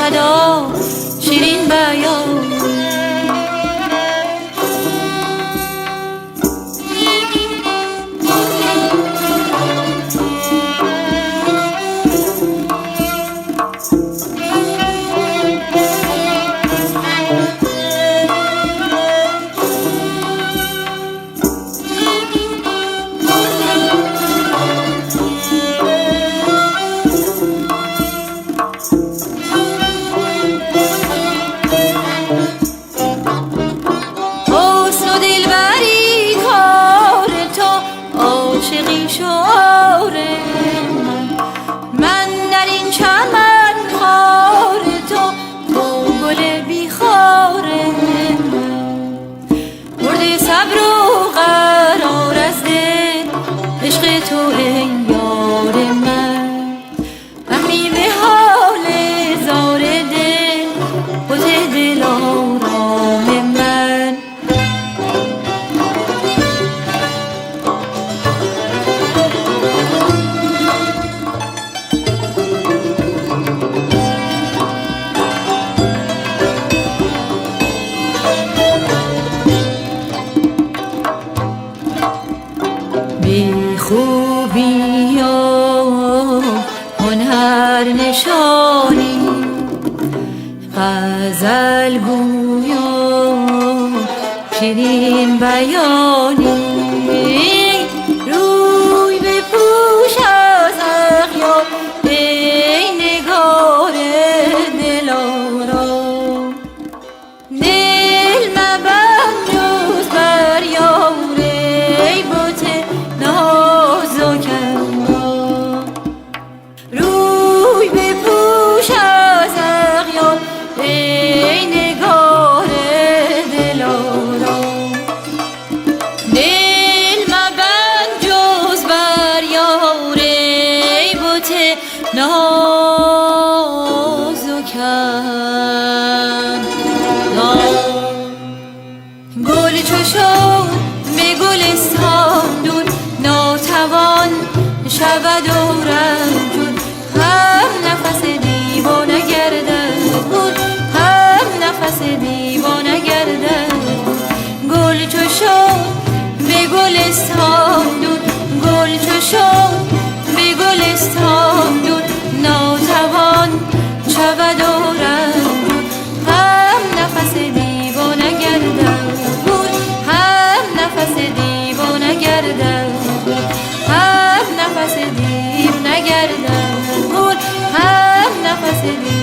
ادا شیرین بیان. عاشقی شعار من در این چمن خار تو گل بیخار من مرد صبر و قرار از دل عشق تو ای یار من. فهمی به حال زار دل بت دل آرام من. بی خوبی و هنر نشانی غزل گوی و شیرین بیانی روی بپوش از اغیار ای نگار دلارام. دل مبند جز بر یار ای بت روی بپوش از اغیار ای نگار دلارام. دل مبند جز بر یار ای بت نازکم. گل چو شد به گلستان دور ناتوان شود و رنجور. هم نفس دیوانه گردد بود هم نفس دیوانه گردد. گل چو شد به گلستان دور گل چو شد به گلستان دور ناتوان شود و رنجور. هم نفس دیوانه گردد بود هم نفس دیوانه گردد. هم نفس دیو نگردد بود هم نفس دیو